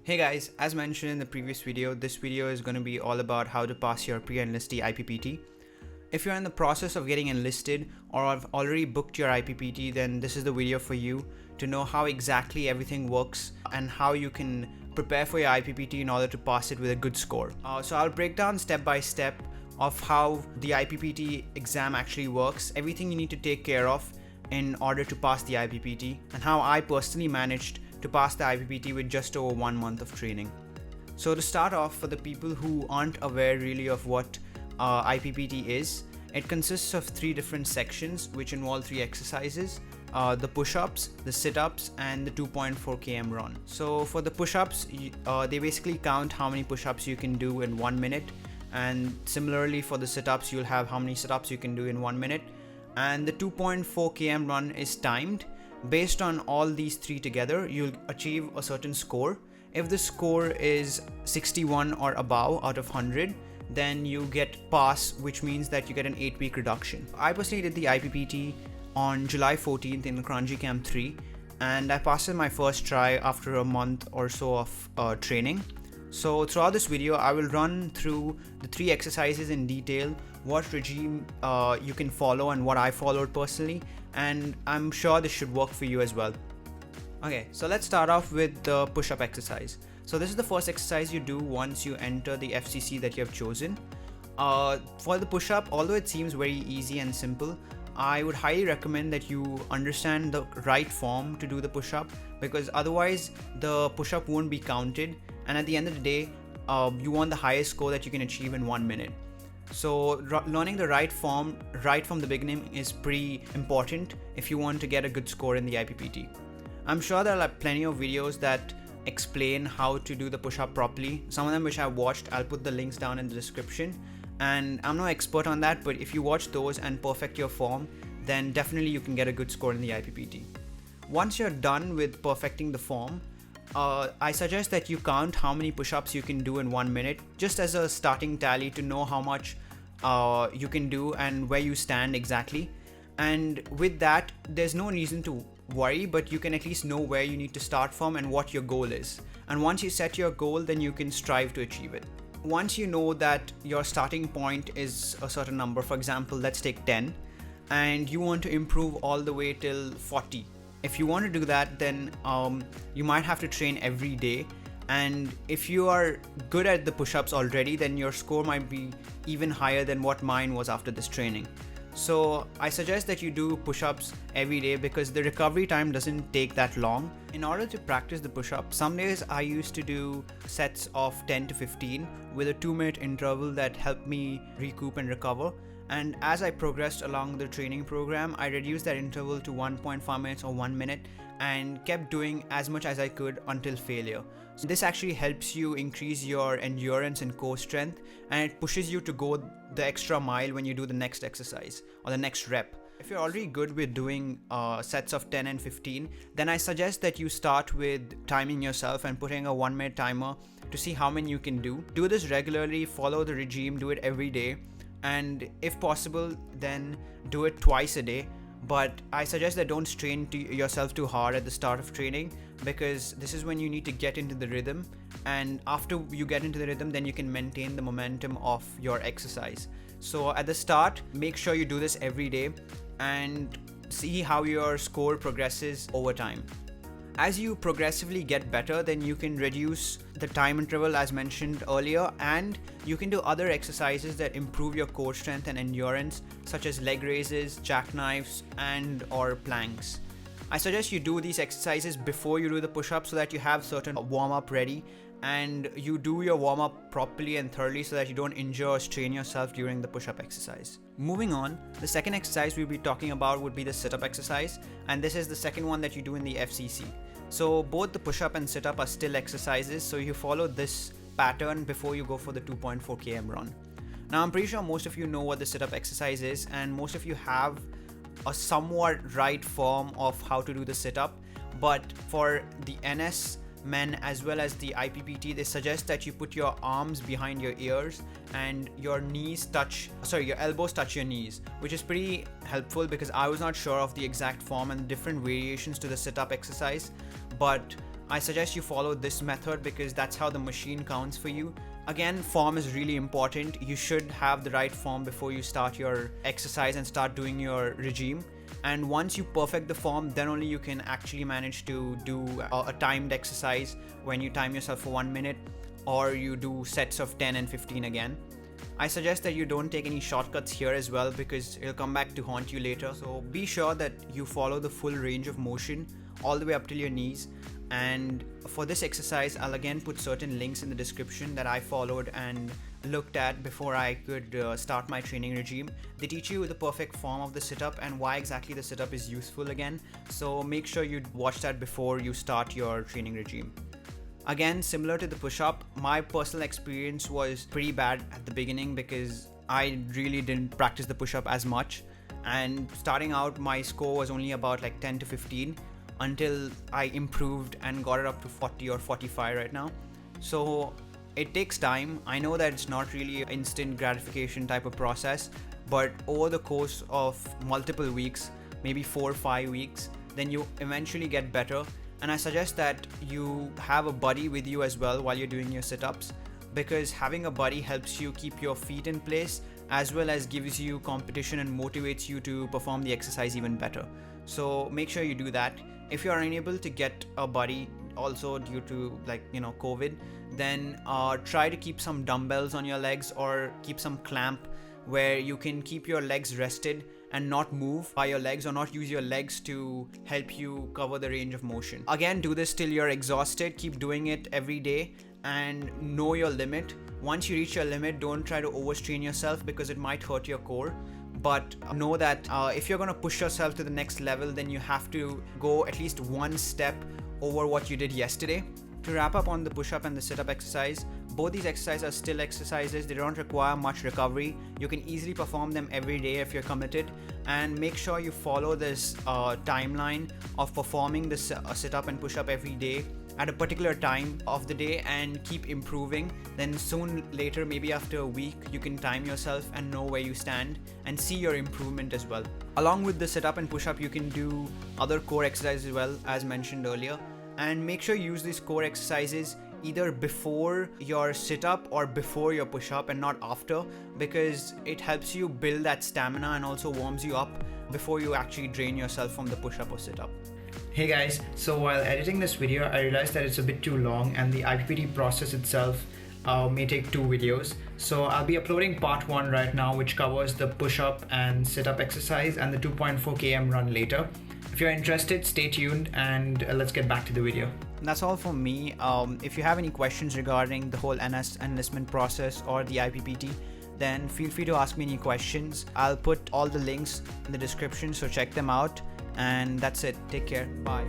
Hey guys, as mentioned in the previous video, this video is going to be all about how to pass your pre-enlistee IPPT. If you're in the process of getting enlisted or have already booked your IPPT, then this is the video for you to know how exactly everything works and how you can prepare for your IPPT in order to pass it with a good score. So I'll break down step by step of how the IPPT exam actually works, everything you need to take care of in order to pass the IPPT, and how I personally managed to pass the IPPT with just over 1 month of training. So to start off, for the people who aren't aware really of what IPPT is, it consists of 3 different sections which involve 3 exercises: the push-ups, the sit-ups, and the 2.4 km run. So for the push-ups, they basically count how many push-ups you can do in 1 minute, and similarly for the sit-ups, you'll have how many sit-ups you can do in 1 minute. And the 2.4 km run is timed. Based on all these 3 together, you'll achieve a certain score. If the score is 61 or above out of 100, then you get pass, which means that you get an 8-week reduction. I personally did the IPPT on July 14th in Crunchy Camp 3, and I passed in my first try after a month or so of training. So throughout this video, I will run through the 3 exercises in detail, what regime you can follow and what I followed personally, and I'm sure this should work for you as well. Okay, so let's start off with the push-up exercise. So this is the first exercise you do once you enter the FCC that you have chosen. For the push-up, although it seems very easy and simple, I would highly recommend that you understand the right form to do the push-up, because otherwise the push-up won't be counted, and at the end of the day, you want the highest score that you can achieve in 1 minute. So learning the right form right from the beginning is pretty important if you want to get a good score in the IPPT. I'm sure there are plenty of videos that explain how to do the push-up properly. Some of them which I've watched, I'll put the links down in the description. And I'm no expert on that, but if you watch those and perfect your form, then definitely you can get a good score in the IPPT. Once you're done with perfecting the form, I suggest that you count how many push-ups you can do in 1 minute, just as a starting tally to know how much you can do and where you stand exactly. And with that, there's no reason to worry, but you can at least know where you need to start from and what your goal is. And once you set your goal, then you can strive to achieve it. Once you know that your starting point is a certain number, for example, let's take 10, and you want to improve all the way till 40. If you want to do that, then you might have to train every day. And if you are good at the push-ups already, then your score might be even higher than what mine was after this training. So I suggest that you do push-ups every day, because the recovery time doesn't take that long. In order to practice the push-up, some days I used to do sets of 10 to 15 with a 2-minute interval that helped me recoup and recover. And as I progressed along the training program, I reduced that interval to 1.5 minutes or 1 minute and kept doing as much as I could until failure. So this actually helps you increase your endurance and core strength, and it pushes you to go the extra mile when you do the next exercise or the next rep. If you're already good with doing sets of 10 and 15, then I suggest that you start with timing yourself and putting a 1-minute timer to see how many you can do. Do this regularly, follow the regime, do it every day. And if possible, then do it twice a day. But I suggest that don't strain yourself too hard at the start of training, because this is when you need to get into the rhythm. And after you get into the rhythm, then you can maintain the momentum of your exercise. So at the start, make sure you do this every day and see how your score progresses over time. As you progressively get better, then you can reduce the time interval as mentioned earlier, and you can do other exercises that improve your core strength and endurance, such as leg raises, jackknives, and or planks. I suggest you do these exercises before you do the push-up, so that you have certain warm-up ready and you do your warm-up properly and thoroughly, so that you don't injure or strain yourself during the push-up exercise. Moving on, the second exercise we'll be talking about would be the sit-up exercise, and this is the second one that you do in the FCC. So both the push-up and sit-up are still exercises, so you follow this pattern before you go for the 2.4 km run. Now I'm pretty sure most of you know what the sit-up exercise is, and most of you have a somewhat right form of how to do the sit-up, but for the NS men as well as the IPPT, they suggest that you put your arms behind your ears and your elbows touch your knees, which is pretty helpful, because I was not sure of the exact form and different variations to the sit-up exercise. But I suggest you follow this method because that's how the machine counts for you. Again, form is really important. You should have the right form before you start your exercise and start doing your regime. And once you perfect the form, then only you can actually manage to do a timed exercise when you time yourself for 1 minute, or you do sets of 10 and 15 again. I suggest that you don't take any shortcuts here as well because it'll come back to haunt you later. So be sure that you follow the full range of motion all the way up till your knees. And for this exercise, I'll again put certain links in the description that I followed and looked at before I could start my training regime. They teach you the perfect form of the sit-up and why exactly the sit-up is useful again. So make sure you watch that before you start your training regime. Again, similar to the push-up, my personal experience was pretty bad at the beginning because I really didn't practice the push-up as much. And starting out, my score was only about like 10 to 15 until I improved and got it up to 40 or 45 right now. So it takes time. I know that it's not really an instant gratification type of process, but over the course of multiple weeks, maybe 4 or 5 weeks, then you eventually get better. And I suggest that you have a buddy with you as well while you're doing your sit-ups, because having a buddy helps you keep your feet in place as well as gives you competition and motivates you to perform the exercise even better. So make sure you do that. If you're unable to get a buddy also due to COVID, then try to keep some dumbbells on your legs or keep some clamp where you can keep your legs rested and not move by your legs or not use your legs to help you cover the range of motion. Again, do this till you're exhausted. Keep doing it every day and know your limit. Once you reach your limit, don't try to overstrain yourself because it might hurt your core. But know that if you're going to push yourself to the next level, then you have to go at least one step over what you did yesterday. To wrap up on the push-up and the sit-up exercise, both these exercises are still exercises. They don't require much recovery. You can easily perform them every day if you're committed, and make sure you follow this timeline of performing the sit-up and push-up every day at a particular time of the day and keep improving. Then soon later, maybe after a week, you can time yourself and know where you stand and see your improvement as well. Along with the sit-up and push-up, you can do other core exercises as well, as mentioned earlier. And make sure you use these core exercises either before your sit-up or before your push-up and not after, because it helps you build that stamina and also warms you up before you actually drain yourself from the push-up or sit-up. Hey guys, so while editing this video, I realized that it's a bit too long and the IPPT process itself may take 2 videos. So I'll be uploading part 1 right now, which covers the push-up and sit-up exercise and the 2.4 km run later. If you're interested, stay tuned and let's get back to the video. That's all from me. If you have any questions regarding the whole enlistment process or the IPPT, then feel free to ask me any questions. I'll put all the links in the description, so check them out. And that's it. Take care. Bye.